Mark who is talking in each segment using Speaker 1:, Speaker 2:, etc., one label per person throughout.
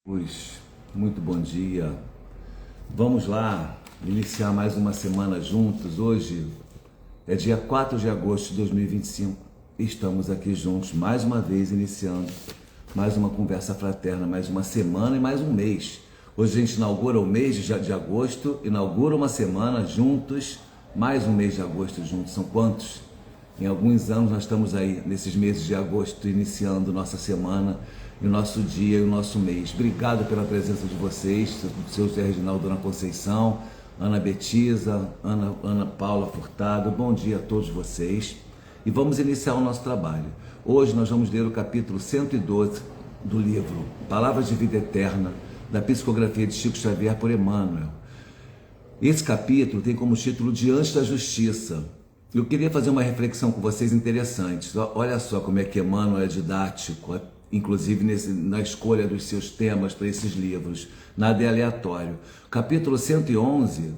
Speaker 1: Muito bom dia. Vamos lá iniciar mais uma semana juntos. Hoje é dia 4 de agosto de 2025. Estamos aqui juntos mais uma vez, iniciando mais uma conversa fraterna, mais uma semana e mais um mês. Hoje a gente inaugura o mês de agosto, inaugura uma semana juntos, mais um mês de agosto juntos. São quantos? Em alguns anos nós estamos aí nesses meses de agosto, iniciando nossa semana, o nosso dia e o nosso mês. Obrigado pela presença de vocês, do seu Zé Reginaldo, Dona Conceição, Ana Betisa, Ana Paula Furtado. Bom dia a todos vocês. E vamos iniciar o nosso trabalho. Hoje nós vamos ler o capítulo 112 do livro Palavras de Vida Eterna, da psicografia de Chico Xavier por Emmanuel. Esse capítulo tem como título Diante da Justiça. Eu queria fazer uma reflexão com vocês interessante. Olha só como é que Emmanuel é didático, inclusive na escolha dos seus temas para esses livros. Nada é aleatório. Capítulo 111,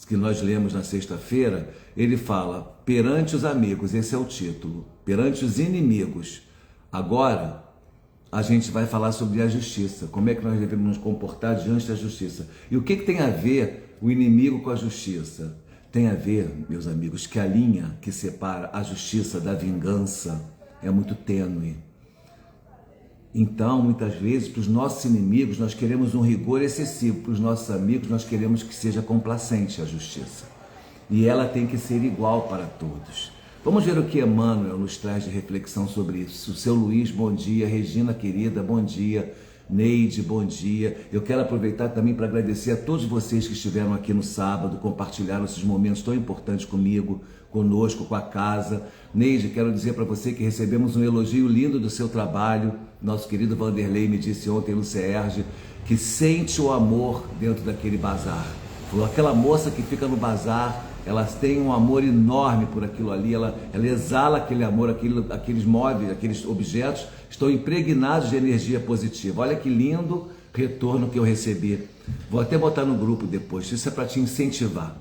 Speaker 1: que nós lemos na sexta-feira, ele fala, perante os amigos, esse é o título, perante os inimigos. Agora, a gente vai falar sobre a justiça, como é que nós devemos nos comportar diante da justiça. E o que tem a ver o inimigo com a justiça? Tem a ver, meus amigos, que a linha que separa a justiça da vingança é muito tênue. Então, muitas vezes, para os nossos inimigos, nós queremos um rigor excessivo. Para os nossos amigos, nós queremos que seja complacente a justiça. E ela tem que ser igual para todos. Vamos ver o que Emmanuel nos traz de reflexão sobre isso. O seu Luiz, bom dia. Regina, querida, bom dia. Neide, bom dia. Eu quero aproveitar também para agradecer a todos vocês que estiveram aqui no sábado, compartilharam esses momentos tão importantes comigo, conosco, com a casa. Neide, quero dizer para você que recebemos um elogio lindo do seu trabalho. Nosso querido Vanderlei me disse ontem no CERJ que sente o amor dentro daquele bazar. Falou, aquela moça que fica no bazar, elas têm um amor enorme por aquilo ali, ela exala aquele amor, aqueles móveis, aqueles objetos estão impregnados de energia positiva. Olha que lindo retorno que eu recebi. Vou até botar no grupo depois, isso é para te incentivar.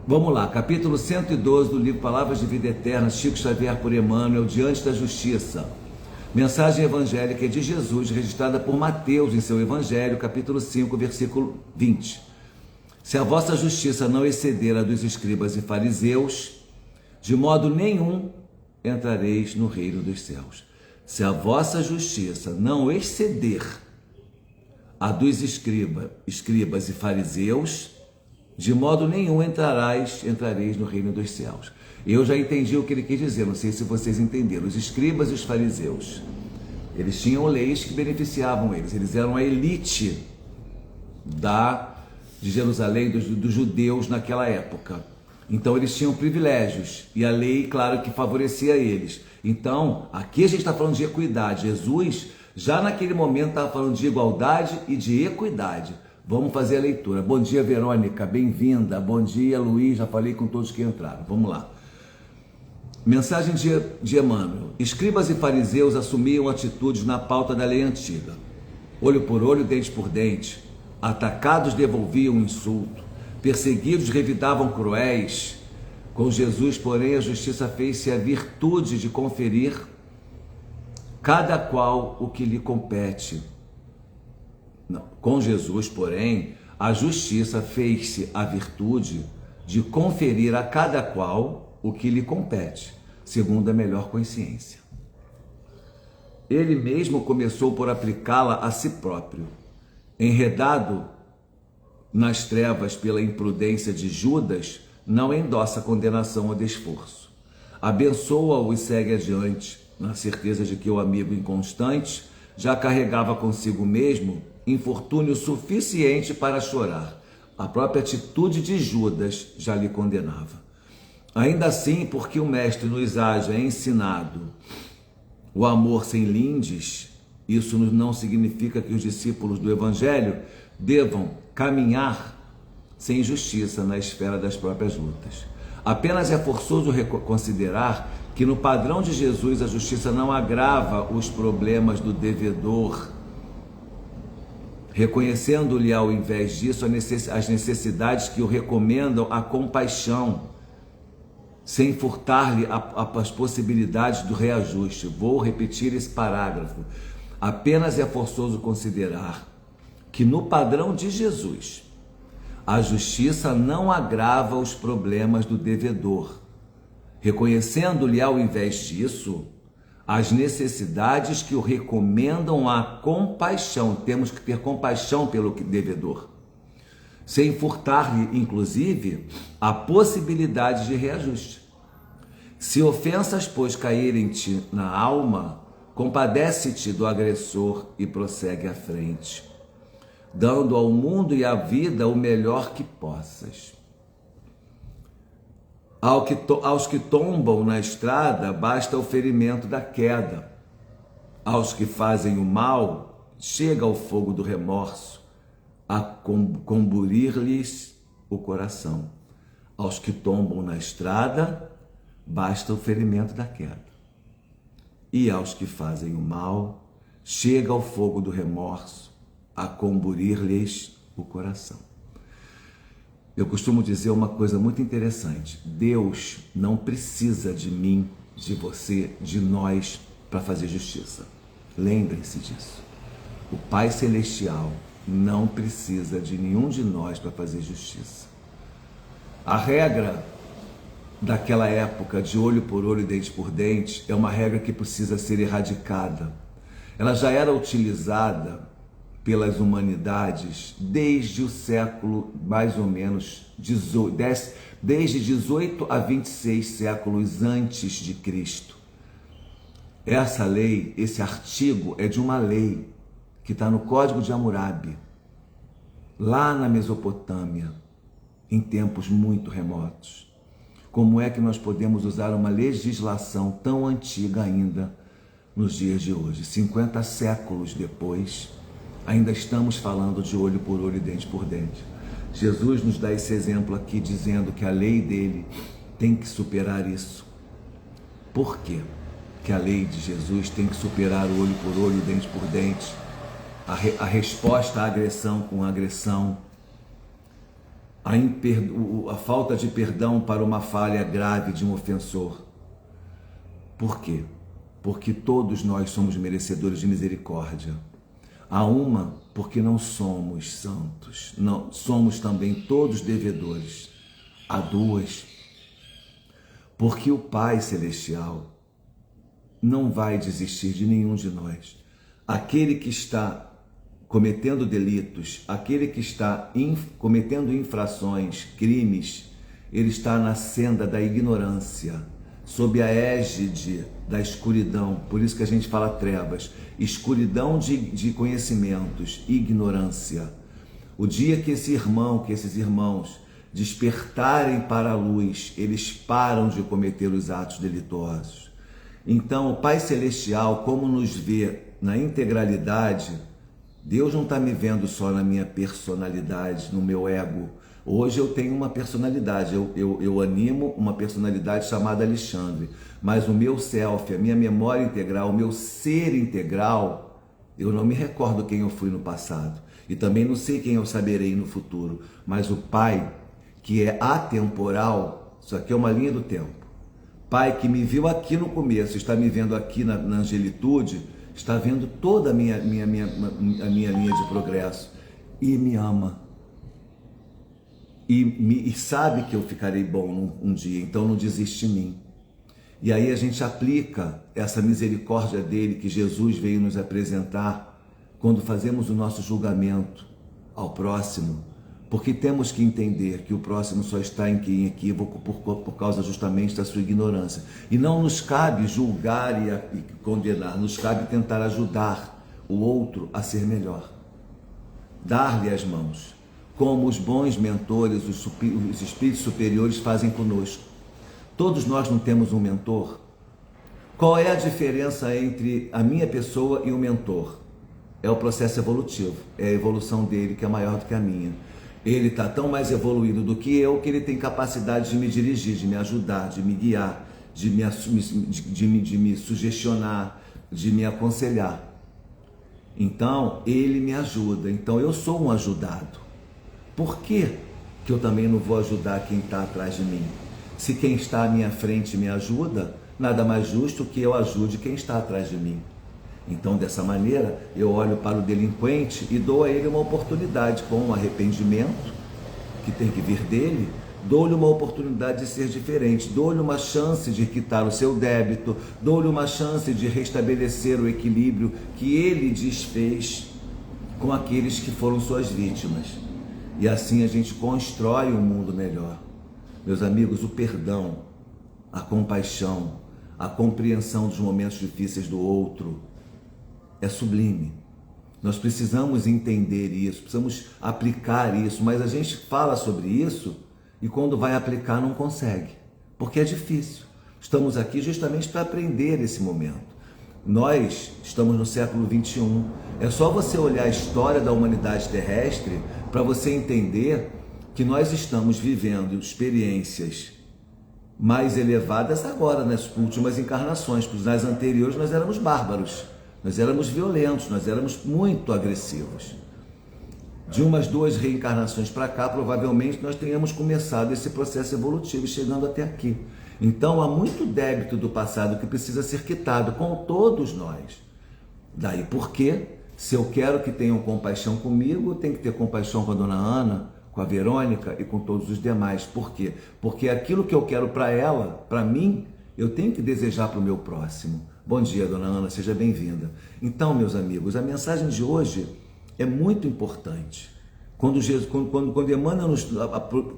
Speaker 1: Vamos lá, capítulo 112 do livro Palavras de Vida Eterna, Chico Xavier por Emmanuel, Diante da Justiça. Mensagem evangélica de Jesus, registrada por Mateus em seu Evangelho, capítulo 5, versículo 20. Se a vossa justiça não exceder a dos escribas e fariseus, de modo nenhum entrareis no reino dos céus. Se a vossa justiça não exceder a dos escribas e fariseus, de modo nenhum entrareis no reino dos céus. Eu já entendi o que ele quis dizer, não sei se vocês entenderam. Os escribas e os fariseus, eles tinham leis que beneficiavam eles eram a elite de Jerusalém, dos judeus naquela época. Então eles tinham privilégios e a lei, claro, que favorecia eles. Então, aqui a gente está falando de equidade. Jesus, já naquele momento, estava falando de igualdade e de equidade. Vamos fazer a leitura. Bom dia, Verônica, bem-vinda. Bom dia, Luiz, já falei com todos que entraram. Vamos lá. Mensagem de Emmanuel. Escribas e fariseus assumiam atitudes na pauta da lei antiga. Olho por olho, dente por dente. Atacados devolviam o insulto. Perseguidos revidavam cruéis. Com Jesus, porém, a justiça fez-se a virtude de conferir cada qual o que lhe compete. Não. Com Jesus, porém, a justiça fez-se a virtude de conferir a cada qual o que lhe compete, segundo a melhor consciência. Ele mesmo começou por aplicá-la a si próprio. Enredado nas trevas pela imprudência de Judas, não endossa condenação ou desforço. Abençoa-o e segue adiante, na certeza de que o amigo inconstante já carregava consigo mesmo infortúnio suficiente para chorar. A própria atitude de Judas já lhe condenava. Ainda assim, porque o mestre nos haja ensinado o amor sem lindes, isso não significa que os discípulos do Evangelho devam caminhar sem justiça na esfera das próprias lutas. Apenas é forçoso considerar que no padrão de Jesus a justiça não agrava os problemas do devedor, reconhecendo-lhe ao invés disso as necessidades que o recomendam a compaixão, sem furtar-lhe as possibilidades do reajuste. Vou repetir esse parágrafo. Apenas é forçoso considerar que no padrão de Jesus, a justiça não agrava os problemas do devedor, reconhecendo-lhe, ao invés disso, as necessidades que o recomendam à compaixão. Temos que ter compaixão pelo devedor, sem furtar-lhe, inclusive, a possibilidade de reajuste. Se ofensas, pois, caírem-te na alma, compadece-te do agressor e prossegue à frente, dando ao mundo e à vida o melhor que possas. Aos que tombam na estrada, basta o ferimento da queda. Aos que fazem o mal, chega o fogo do remorso a comburir-lhes o coração. Aos que tombam na estrada, basta o ferimento da queda. E aos que fazem o mal, chega o fogo do remorso a comburir-lhes o coração. Eu costumo dizer uma coisa muito interessante: Deus não precisa de mim, de você, de nós para fazer justiça. Lembrem-se disso. O Pai Celestial não precisa de nenhum de nós para fazer justiça. A regra daquela época de olho por olho e dente por dente é uma regra que precisa ser erradicada. Ela já era utilizada pelas humanidades desde o século, mais ou menos, desde 18 a 26 séculos antes de Cristo. Essa lei, esse artigo é de uma lei que está no Código de Hammurabi, lá na Mesopotâmia, em tempos muito remotos. Como é que nós podemos usar uma legislação tão antiga ainda nos dias de hoje? 50 séculos depois, ainda estamos falando de olho por olho e dente por dente. Jesus nos dá esse exemplo aqui, dizendo que a lei dele tem que superar isso. Por quê que a lei de Jesus tem que superar o olho por olho e dente por dente? A resposta à agressão com agressão, a falta de perdão para uma falha grave de um ofensor. Por quê? Porque todos nós somos merecedores de misericórdia. Há uma, porque não somos santos, não somos também todos devedores. Há duas, porque o Pai Celestial não vai desistir de nenhum de nós. Aquele que está cometendo delitos, aquele que está cometendo infrações, crimes, ele está na senda da ignorância, sob a égide da escuridão. Por isso que a gente fala trevas, escuridão de conhecimentos, ignorância. O dia que esse irmão, que esses irmãos despertarem para a luz, eles param de cometer os atos delituosos. Então, o Pai Celestial, como nos vê na integralidade, Deus não está me vendo só na minha personalidade, no meu ego. Hoje eu tenho uma personalidade, eu animo uma personalidade chamada Alexandre, mas o meu self, a minha memória integral, o meu ser integral, eu não me recordo quem eu fui no passado e também não sei quem eu saberei no futuro, mas o Pai, que é atemporal, isso aqui é uma linha do tempo. Pai que me viu aqui no começo, está me vendo aqui na angelitude, está vendo toda a minha linha de progresso e me ama. E sabe que eu ficarei bom um dia, então não desiste de mim. E aí a gente aplica essa misericórdia dele que Jesus veio nos apresentar quando fazemos o nosso julgamento ao próximo, porque temos que entender que o próximo só está em equívoco por causa justamente da sua ignorância. E não nos cabe julgar e condenar, nos cabe tentar ajudar o outro a ser melhor. Dar-lhe as mãos, como os bons mentores, os espíritos superiores fazem conosco. Todos nós não temos um mentor? Qual é a diferença entre a minha pessoa e o mentor? É o processo evolutivo, é a evolução dele que é maior do que a minha. Ele está tão mais evoluído do que eu, que ele tem capacidade de me dirigir, de me ajudar, de me guiar, de me sugestionar, de me aconselhar. Então, ele me ajuda, então eu sou um ajudado. Por que eu também não vou ajudar quem está atrás de mim? Se quem está à minha frente me ajuda, nada mais justo que eu ajude quem está atrás de mim. Então, dessa maneira, eu olho para o delinquente e dou a ele uma oportunidade com um arrependimento, que tem que vir dele, dou-lhe uma oportunidade de ser diferente, dou-lhe uma chance de quitar o seu débito, dou-lhe uma chance de restabelecer o equilíbrio que ele desfez com aqueles que foram suas vítimas. E assim a gente constrói um mundo melhor. Meus amigos, o perdão, a compaixão, a compreensão dos momentos difíceis do outro é sublime. Nós precisamos entender isso, precisamos aplicar isso, mas a gente fala sobre isso e quando vai aplicar não consegue, porque é difícil. Estamos aqui justamente para aprender esse momento. Nós estamos no século 21. É só você olhar a história da humanidade terrestre para você entender que nós estamos vivendo experiências mais elevadas agora, nas últimas encarnações, porque nas anteriores nós éramos bárbaros, nós éramos violentos, nós éramos muito agressivos. De umas 2 reencarnações para cá, provavelmente nós tenhamos começado esse processo evolutivo, chegando até aqui. Então há muito débito do passado que precisa ser quitado com todos nós. Daí porque, se eu quero que tenham compaixão comigo, eu tenho que ter compaixão com a dona Ana, com a Verônica e com todos os demais. Por quê? Porque aquilo que eu quero para ela, para mim, eu tenho que desejar para o meu próximo. Bom dia, dona Ana, seja bem-vinda. Então, meus amigos, a mensagem de hoje é muito importante. Quando Emmanuel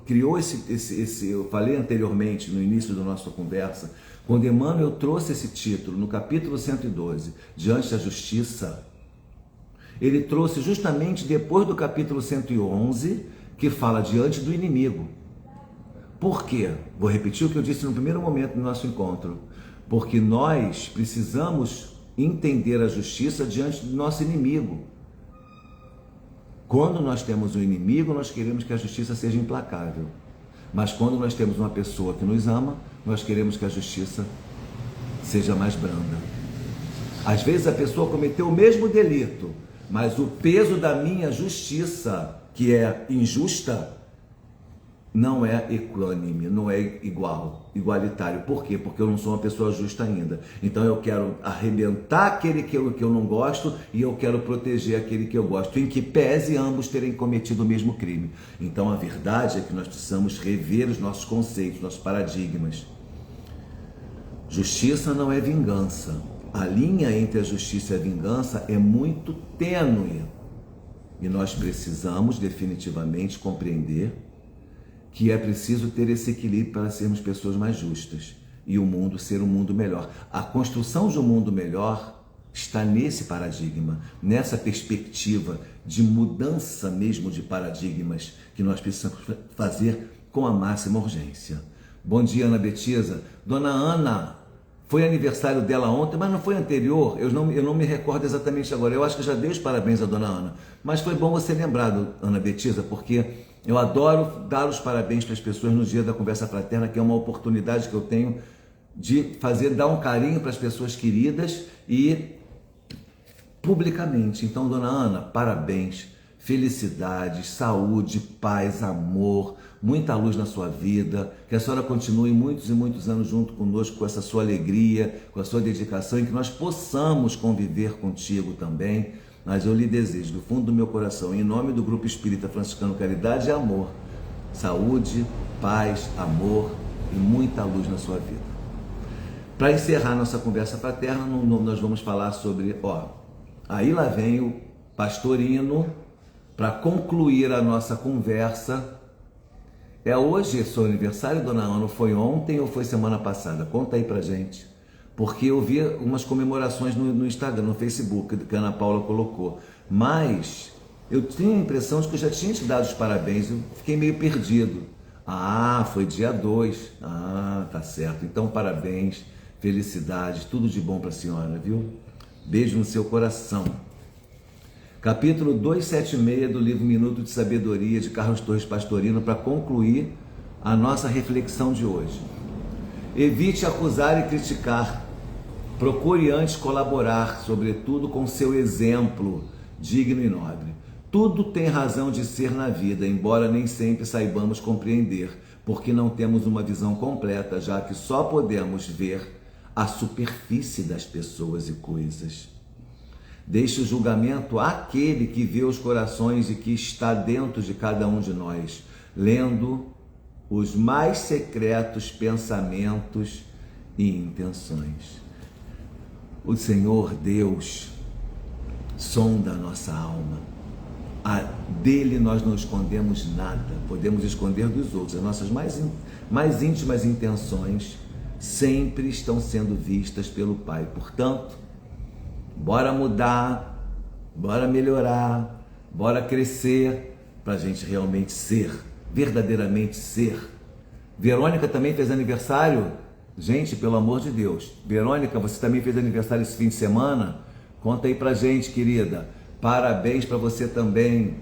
Speaker 1: criou esse, eu falei anteriormente, no início da nossa conversa, quando Emmanuel trouxe esse título, no capítulo 112, Diante da Justiça, ele trouxe justamente depois do capítulo 111, que fala diante do inimigo. Por quê? Vou repetir o que eu disse no primeiro momento do nosso encontro. Porque nós precisamos entender a justiça diante do nosso inimigo. Quando nós temos um inimigo, nós queremos que a justiça seja implacável. Mas quando nós temos uma pessoa que nos ama, nós queremos que a justiça seja mais branda. Às vezes a pessoa cometeu o mesmo delito, mas o peso da minha justiça, que é injusta, não é equânime, não é igualitário. Por quê? Porque eu não sou uma pessoa justa ainda. Então eu quero arrebentar aquele que eu não gosto e eu quero proteger aquele que eu gosto, em que pese ambos terem cometido o mesmo crime. Então a verdade é que nós precisamos rever os nossos conceitos, nossos paradigmas. Justiça não é vingança. A linha entre a justiça e a vingança é muito tênue. E nós precisamos definitivamente compreender que é preciso ter esse equilíbrio para sermos pessoas mais justas e o mundo ser um mundo melhor. A construção de um mundo melhor está nesse paradigma, nessa perspectiva de mudança mesmo de paradigmas que nós precisamos fazer com a máxima urgência. Bom dia, Ana Betisa. Dona Ana, foi aniversário dela ontem, mas não foi anterior, eu não me recordo exatamente agora. Eu acho que já dei os parabéns à Dona Ana, mas foi bom você lembrar, Ana Betisa, porque eu adoro dar os parabéns para as pessoas no dia da conversa fraterna, que é uma oportunidade que eu tenho de dar um carinho para as pessoas queridas e publicamente. Então, Dona Ana, parabéns, felicidades, saúde, paz, amor, muita luz na sua vida, que a senhora continue muitos e muitos anos junto conosco com essa sua alegria, com a sua dedicação e que nós possamos conviver contigo também. Mas eu lhe desejo, do fundo do meu coração, em nome do Grupo Espírita Franciscano Caridade e Amor, saúde, paz, amor e muita luz na sua vida. Para encerrar nossa conversa fraterna, nós vamos falar sobre, aí lá vem o pastorino, para concluir a nossa conversa. É hoje seu aniversário, Dona Ana? Foi ontem ou foi semana passada? Conta aí pra gente. Porque eu vi umas comemorações no Instagram, no Facebook, que a Ana Paula colocou. Mas eu tinha a impressão de que eu já tinha te dado os parabéns, eu fiquei meio perdido. Ah, foi dia 2. Ah, tá certo. Então, parabéns, felicidades, tudo de bom para a senhora, viu? Beijo no seu coração. Capítulo 276 do livro Minuto de Sabedoria, de Carlos Torres Pastorino, para concluir a nossa reflexão de hoje. Evite acusar e criticar. Procure antes colaborar, sobretudo com seu exemplo digno e nobre. Tudo tem razão de ser na vida, embora nem sempre saibamos compreender, porque não temos uma visão completa, já que só podemos ver a superfície das pessoas e coisas. Deixe o julgamento àquele que vê os corações e que está dentro de cada um de nós, lendo os mais secretos pensamentos e intenções. O Senhor Deus sonda a nossa alma. Dele nós não escondemos nada, podemos esconder dos outros. As nossas mais íntimas intenções sempre estão sendo vistas pelo Pai. Portanto, bora mudar, bora melhorar, bora crescer, para a gente realmente ser, verdadeiramente ser. Verônica também fez aniversário. Gente, pelo amor de Deus. Verônica, você também fez aniversário esse fim de semana? Conta aí pra gente, querida. Parabéns para você também.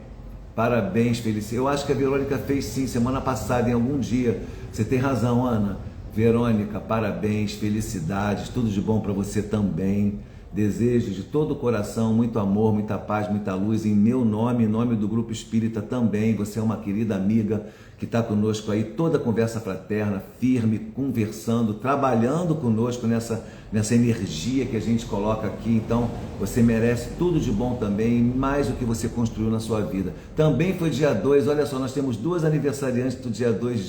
Speaker 1: Parabéns, felicidade. Eu acho que a Verônica fez sim, semana passada, em algum dia. Você tem razão, Ana. Verônica, parabéns, felicidades, tudo de bom para você também. Desejo de todo o coração muito amor, muita paz, muita luz, em meu nome, em nome do Grupo Espírita também. Você é uma querida amiga que está conosco aí, toda a conversa fraterna, firme, conversando, trabalhando conosco nessa energia que a gente coloca aqui. Então, você merece tudo de bom também, mais do que você construiu na sua vida. Também foi dia 2, olha só, nós temos duas aniversariantes do dia 2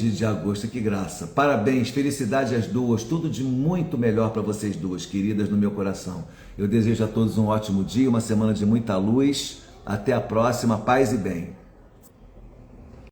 Speaker 1: de agosto, que graça. Parabéns, felicidade às duas, tudo de muito melhor para vocês duas, queridas no meu coração. Eu desejo a todos um ótimo dia, uma semana de muita luz. Até a próxima, paz e bem.